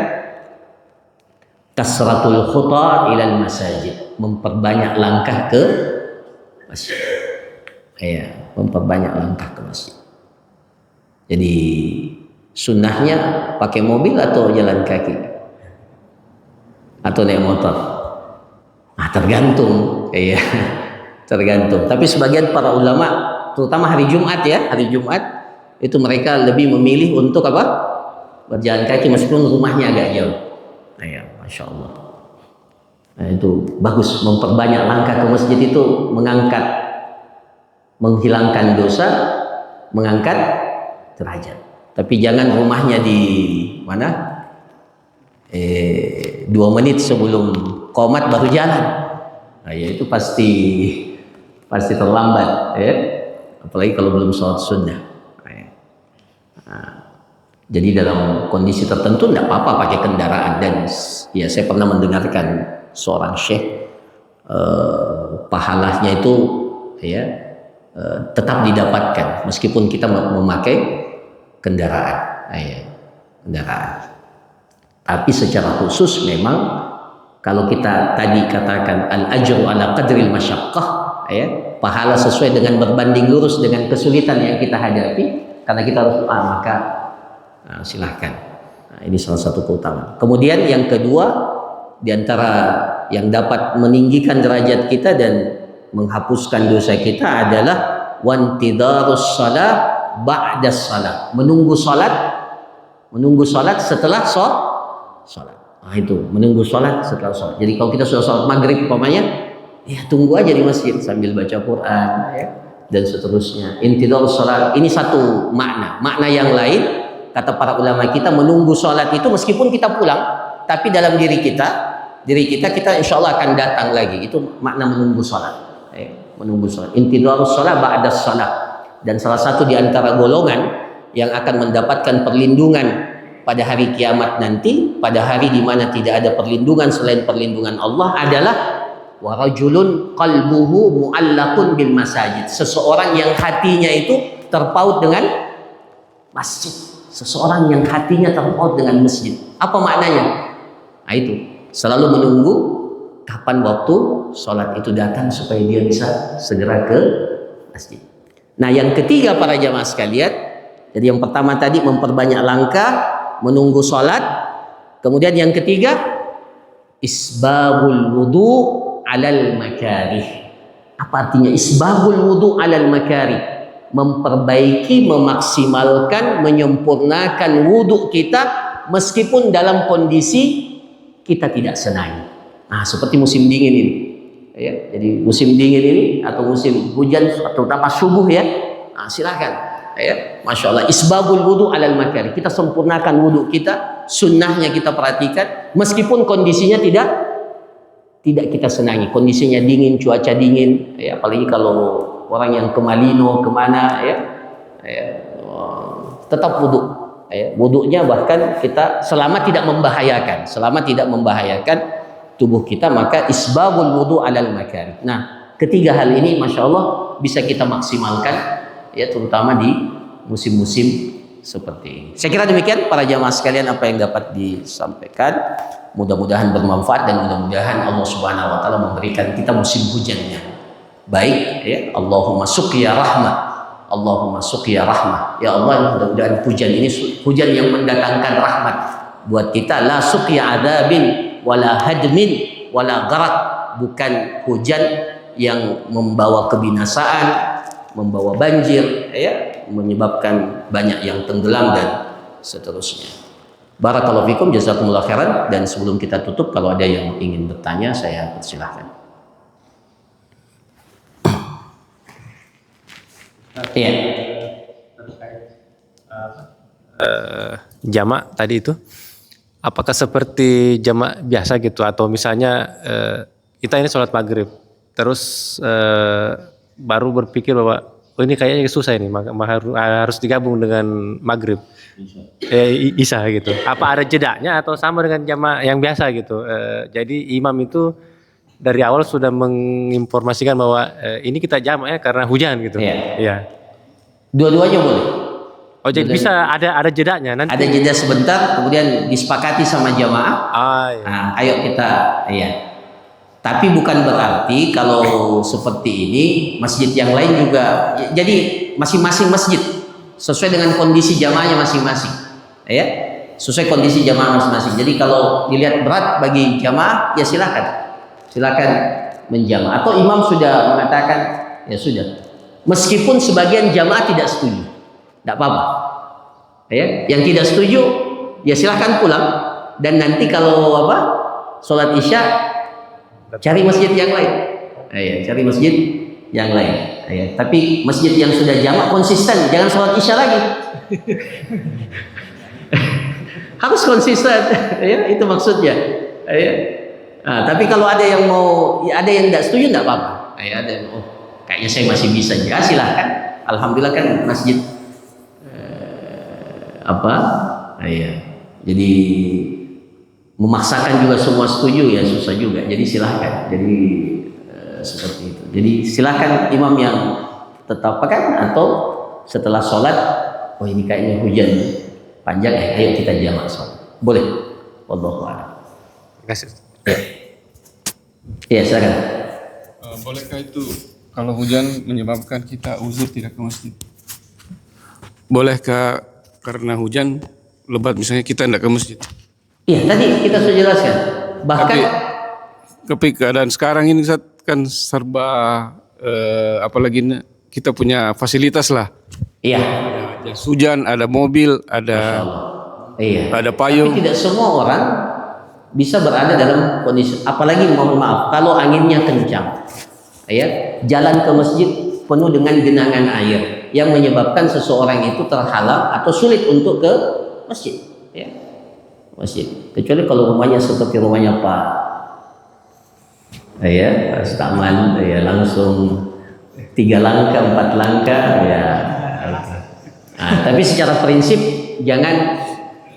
[SPEAKER 1] kasratul khuta ilal masajid, memperbanyak langkah ke masjid. Ya, memperbanyak langkah ke masjid. Jadi sunnahnya pakai mobil atau jalan kaki atau naik motor? Tergantung, ya, tergantung. Tapi sebagian para ulama, terutama hari Jumat ya, hari Jumat itu mereka lebih memilih untuk apa? Berjalan kaki meskipun rumahnya agak jauh. Ya, masya Allah. Nah, itu bagus, memperbanyak langkah ke masjid itu menghilangkan dosa, mengangkat derajat. Tapi jangan rumahnya di mana? 2 menit sebelum qomat baru jalan. Nah, ya itu pasti terlambat, ya. Apalagi kalau belum sholat sunnah. Jadi dalam kondisi tertentu tidak apa-apa pakai kendaraan. Dan ya saya pernah mendengarkan seorang syekh, pahalanya itu ya tetap didapatkan meskipun kita memakai kendaraan. Kendaraan. Tapi secara khusus memang kalau kita tadi katakan al-ajru ala qadril masyaqqah, ya, pahala sesuai dengan berbanding lurus dengan kesulitan yang kita hadapi, karena kita harus maka silahkan. Ini salah satu keutamaan. Kemudian yang kedua, diantara yang dapat meninggikan derajat kita dan menghapuskan dosa kita adalah wantidarus shalah ba'da shalah, menunggu salat setelah salat. Nah, itu menunggu salat setelah salat. Jadi kalau kita sudah salat maghrib umpamanya, ya tunggu aja di masjid sambil baca Quran, ya, dan seterusnya. Intidharus salat ini satu makna. Makna yang lain, kata para ulama kita, menunggu salat itu meskipun kita pulang, tapi dalam diri kita insya Allah akan datang lagi. Itu makna menunggu salat. Menunggu salat. Intidharus salat ba'da salat. Dan salah satu di antara golongan yang akan mendapatkan perlindungan pada hari kiamat nanti, pada hari di mana tidak ada perlindungan selain perlindungan Allah, adalah wa rajulun qalbuhu mu'allaqun bil masajid, seseorang yang hatinya itu terpaut dengan masjid, seseorang yang hatinya terpaut dengan masjid. Apa maknanya? Nah, itu selalu menunggu kapan waktu sholat itu datang supaya dia bisa segera ke masjid. Nah, yang ketiga para jamaah sekalian, jadi yang pertama tadi memperbanyak langkah, menunggu sholat. Kemudian yang ketiga, isbabul wudu alal makarih. Apa artinya isbabul wudu alal makarih? Memperbaiki, memaksimalkan, menyempurnakan wudu kita meskipun dalam kondisi kita tidak senang. Nah, seperti musim dingin ini. Ya, jadi musim dingin ini atau musim hujan, terutama subuh ya. Nah, silakan. Ya, masya Allah, isbabul wudu alal makari, kita sempurnakan wudu kita, sunnahnya kita perhatikan meskipun kondisinya tidak kita senangi, kondisinya dingin, cuaca dingin, ya, apalagi kalau orang yang ke Malino kemana, ya, tetap wudu, ya, wudunya bahkan kita selama tidak membahayakan tubuh kita, maka isbabul wudu alal makari. Nah, ketiga hal ini masya Allah bisa kita maksimalkan ya terutama di musim-musim seperti ini. Saya kira demikian para jamaah sekalian apa yang dapat disampaikan. Mudah-mudahan bermanfaat dan mudah-mudahan Allah Subhanahu wa taala memberikan kita musim hujannya baik ya. Allahumma suqya rahmah. Allahumma suqya rahmah. Ya Allah, mudah-mudahan hujan ini hujan yang mendatangkan rahmat buat kita. La suqya adzabin wala hadmin wala gharak, bukan hujan yang membawa kebinasaan, membawa banjir ya, menyebabkan banyak yang tenggelam dan seterusnya. Barakallahu fikum, jazakumullah khairan. Dan sebelum kita tutup, kalau ada yang ingin bertanya saya persilahkan. Iya.
[SPEAKER 2] Jamak tadi itu apakah seperti jamak biasa gitu, atau misalnya kita ini sholat maghrib terus baru berpikir bahwa oh ini kayaknya susah ini, maka harus digabung dengan maghrib isya gitu. Apa ada jedanya atau sama dengan jamak yang biasa gitu? Jadi imam itu dari awal sudah menginformasikan bahwa ini kita jamak ya karena hujan gitu. Iya.
[SPEAKER 1] Dua-duanya boleh.
[SPEAKER 2] Oh jadi bisa ada jedanya nanti.
[SPEAKER 1] Ada jeda sebentar, kemudian disepakati sama jamaah.
[SPEAKER 2] Iya.
[SPEAKER 1] Nah, ayo kita, iya. Tapi bukan berarti kalau seperti ini masjid yang lain juga. Jadi masing-masing masjid sesuai dengan kondisi jamaahnya masing-masing, ya. Sesuai kondisi jamaah masing-masing. Jadi kalau dilihat berat bagi jamaah, ya silakan menjamaah. Atau imam sudah mengatakan, ya sudah. Meskipun sebagian jamaah tidak setuju, tidak apa-apa. Ya, yang tidak setuju, ya silahkan pulang. Dan nanti kalau sholat isya, cari masjid yang lain. Ya, cari masjid yang lain. Ya, tapi masjid yang sudah jamak konsisten, jangan sholat isya lagi. Harus konsisten, ya, itu maksudnya. Ya. Nah, tapi kalau ada yang mau, ya, ada yang tidak setuju, tidak apa-apa. Ya, ada yang, kayaknya saya masih bisa, ya silahkan. Alhamdulillah kan masjid ya. Jadi memaksakan juga semua setuju ya susah juga. Jadi silahkan. Jadi seperti itu. Jadi silahkan imam yang tetap atau setelah sholat, oh ini kayaknya hujan panjang, ayo kita jamak sholat. Boleh. Wallahu a'lam.
[SPEAKER 2] Terima kasih.
[SPEAKER 1] Ya silakan.
[SPEAKER 3] Bolehkah itu kalau hujan menyebabkan kita uzur tidak ke masjid? Bolehkah karena hujan lebat misalnya kita tidak ke masjid?
[SPEAKER 1] Iya, tadi kita sudah jelaskan. Bahkan
[SPEAKER 3] tapi keadaan sekarang ini kan serba apalagi kita punya fasilitas lah.
[SPEAKER 1] iya.
[SPEAKER 3] Ada jas hujan, ada mobil, ada payung.
[SPEAKER 1] Tapi tidak semua orang bisa berada dalam kondisi, apalagi mohon maaf kalau anginnya kencang. Ya, jalan ke masjid penuh dengan genangan air yang menyebabkan seseorang itu terhalang atau sulit untuk ke masjid, ya. Masjid. Kecuali kalau rumahnya seperti rumahnya Pak Staman, ya langsung 3 langkah 4 langkah, ya. Nah, tapi secara prinsip jangan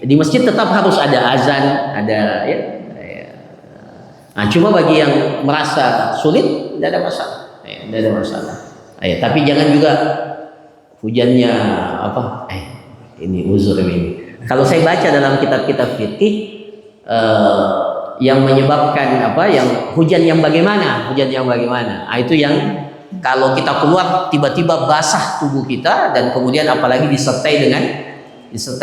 [SPEAKER 1] di masjid tetap harus ada azan, ada ya. Nah, cuma bagi yang merasa sulit tidak ada masalah, tidak ada masalah. Tapi jangan juga hujannya ini uzur ini. Kalau saya baca dalam kitab-kitab fikih yang menyebabkan yang hujan yang bagaimana? Nah, itu yang kalau kita keluar tiba-tiba basah tubuh kita dan kemudian apalagi disertai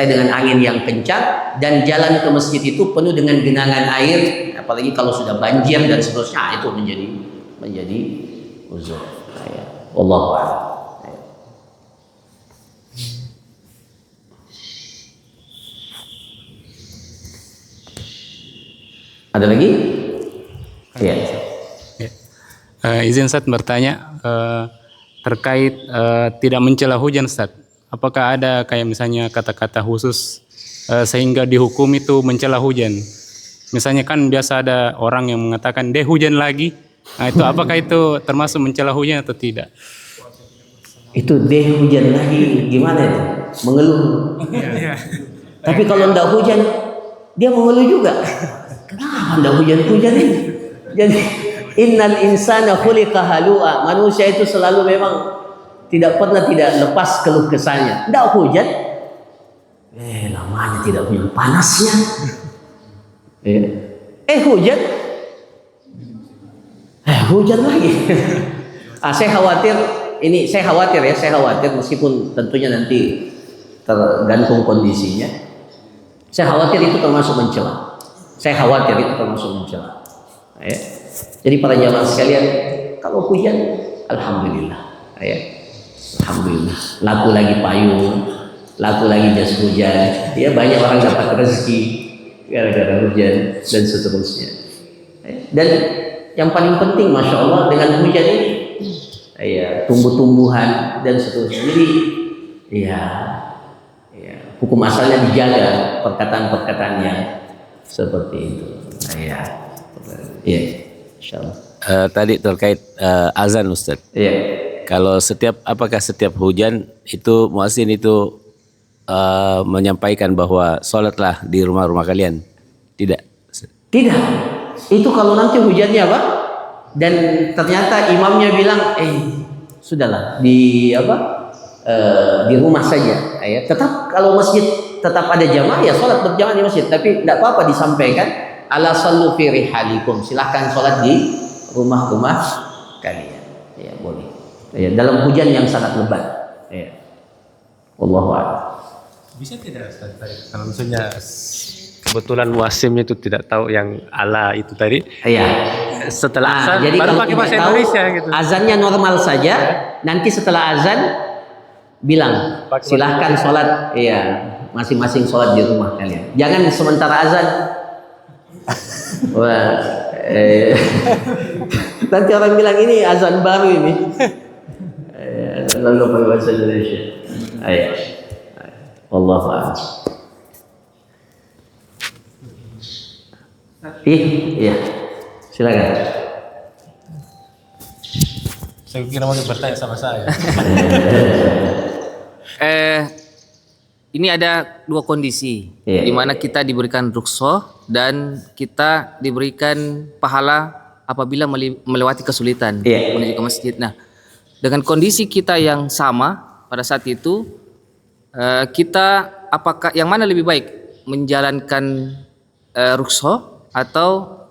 [SPEAKER 1] dengan angin yang kencang dan jalan ke masjid itu penuh dengan genangan air, apalagi kalau sudah banjir dan seterusnya, itu menjadi uzur. Wallahu a'lam. Ada lagi? Ya.
[SPEAKER 4] Izin Ustaz bertanya terkait tidak mencela hujan Ustaz. Apakah ada kayak misalnya kata-kata khusus sehingga dihukum itu mencela hujan? Misalnya kan biasa ada orang yang mengatakan deh hujan lagi. Nah, itu apakah itu termasuk mencela hujan atau tidak?
[SPEAKER 1] Itu deh hujan lagi gimana itu? Mengeluh.
[SPEAKER 4] Iya.
[SPEAKER 1] Tapi kalau tidak hujan dia mengeluh juga. Kenapa tidak hujan-hujan ini? Jadi innal insana khuliqa halu'a. Manusia itu selalu memang tidak pernah tidak lepas keluh kesahnya. Tidak hujan, lamanya tidak hujan, panasnya. Hujan, hujan lagi. Saya khawatir meskipun tentunya nanti tergantung kondisinya. Saya khawatir itu termasuk mencela. Jadi para jamaah sekalian, kalau hujan, alhamdulillah, alhamdulillah. Laku lagi payung, laku lagi jas hujan. Banyak orang dapat rezeki gara-gara hujan dan seterusnya. Dan yang paling penting, masya Allah, dengan hujan ini, tumbuh-tumbuhan dan seterusnya. Jadi, hukum asalnya dijaga, perkataan-perkataannya seperti itu. Insyaallah.
[SPEAKER 5] Tadi terkait azan Ustaz. Kalau apakah setiap hujan itu muazzin itu menyampaikan bahwa sholatlah di rumah-rumah kalian? Tidak.
[SPEAKER 1] Itu kalau nanti hujannya apa? Dan ternyata imamnya bilang, sudahlah di rumah saja. Tetap kalau masjid tetap ada jamaah, ya sholat berjamaah di masjid. Tapi tidak apa-apa disampaikan, ala sallu fi rihalikum. Silahkan sholat di rumah-rumah kalian. Boleh. Dalam hujan yang sangat lebat. Wallahu a'lam.
[SPEAKER 2] Bisa tidak Ustaz, kalau misalnya kebetulan muasimnya itu tidak tahu yang ala itu tadi. Setelah azan
[SPEAKER 1] jadi
[SPEAKER 2] baru
[SPEAKER 1] kalau
[SPEAKER 2] pakai bahasa
[SPEAKER 1] tidak tahu,
[SPEAKER 2] Indonesia gitu.
[SPEAKER 1] Azannya normal saja. Nanti setelah azan bilang silahkan sholat, masing-masing sholat di rumah kalian. Jangan sementara azan. Nanti orang bilang ini azan baru ini. Lalu pakai bahasa Indonesia. Wallahu a'lam. Iya. Silakan.
[SPEAKER 2] Saya kira mau bertanya sama saya.
[SPEAKER 6] Ini ada dua kondisi di mana kita diberikan rukhsah dan kita diberikan pahala apabila melewati kesulitan menuju ke masjid. Nah, dengan kondisi kita yang sama pada saat itu, kita apakah yang mana lebih baik, menjalankan rukhsah atau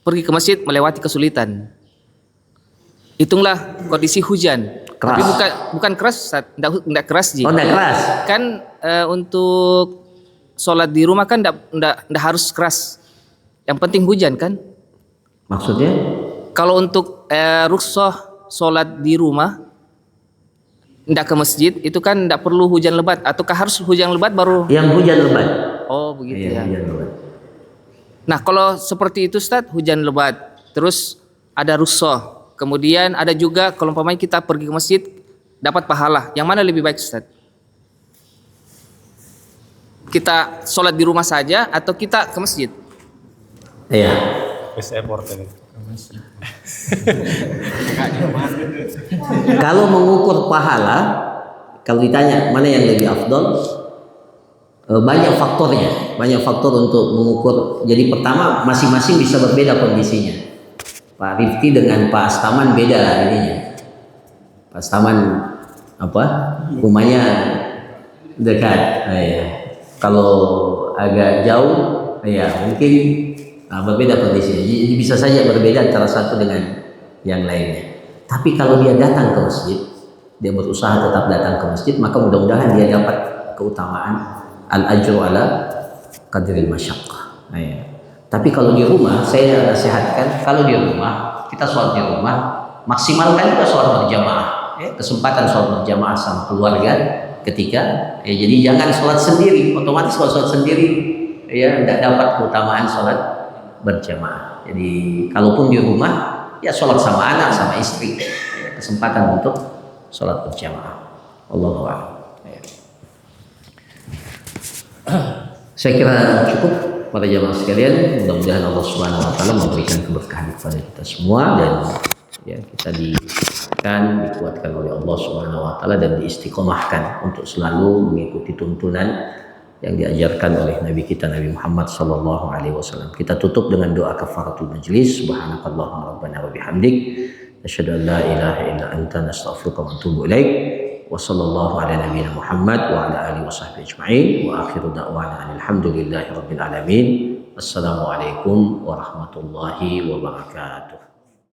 [SPEAKER 6] pergi ke masjid melewati kesulitan? Hitunglah kondisi hujan.
[SPEAKER 1] Keras.
[SPEAKER 6] Tapi bukan keras, enggak keras Ji.
[SPEAKER 1] Enggak keras.
[SPEAKER 6] Kan untuk sholat di rumah kan enggak harus keras. Yang penting hujan kan?
[SPEAKER 1] Maksudnya?
[SPEAKER 6] Kalau untuk rukhsah sholat di rumah enggak ke masjid itu kan enggak perlu hujan lebat, ataukah harus hujan lebat baru?
[SPEAKER 1] Yang hujan lebat.
[SPEAKER 6] Oh, begitu ya.
[SPEAKER 1] Hujan lebat.
[SPEAKER 6] Nah, kalau seperti itu Ustaz, hujan lebat, terus ada rukhsah. Kemudian ada juga kalau umpamanya kita pergi ke masjid dapat pahala. Yang mana lebih baik Ustaz? Kita sholat di rumah saja atau kita ke masjid?
[SPEAKER 1] Kalau mengukur pahala, kalau ditanya mana yang lebih afdol, banyak faktor untuk mengukur. Jadi pertama, masing-masing bisa berbeda kondisinya. Pak Rifki dengan Pak Astaman beda ininya. Pak Astaman rumahnya dekat. Kalau agak jauh, mungkin berbeda kondisinya. Jadi bisa saja berbeda antara satu dengan yang lainnya. Tapi kalau dia datang ke masjid, dia berusaha tetap datang ke masjid, maka mudah-mudahan dia dapat keutamaan al-ajru ala qadril masyaqqah. Tapi kalau di rumah, saya nasihatkan, kalau di rumah, kita sholat di rumah, maksimalkan juga sholat berjamaah. Kesempatan sholat berjamaah sama keluarga ketika, jadi jangan sholat sendiri. Otomatis kalau sholat sendiri, tidak dapat keutamaan sholat berjamaah. Jadi kalaupun di rumah, ya sholat sama anak, sama istri. Kesempatan untuk sholat berjamaah. Wallahu a'lam. Saya kira cukup para jamaah sekalian. Mudah-mudahan Allah Subhanahu wa taala memberikan keberkahan kepada kita semua dan kita dikuatkan oleh Allah Subhanahu wa taala dan diistiqomahkan untuk selalu mengikuti tuntunan yang diajarkan oleh Nabi kita Nabi Muhammad sallallahu alaihi wasallam. Kita tutup dengan doa kafaratul majlis. Subhanakallahumma rabbana wa bihamdik, asyhadu an la ilaha illa anta, nastaghfiruka wa atubu ilaik. Wa sallallahu ala nabiyyina Muhammad wa ala alihi wa sahbihi ajma'in. Wa akhiru da'wana alhamdulillahi rabbil alamin. Assalamualaikum warahmatullahi wabarakatuh.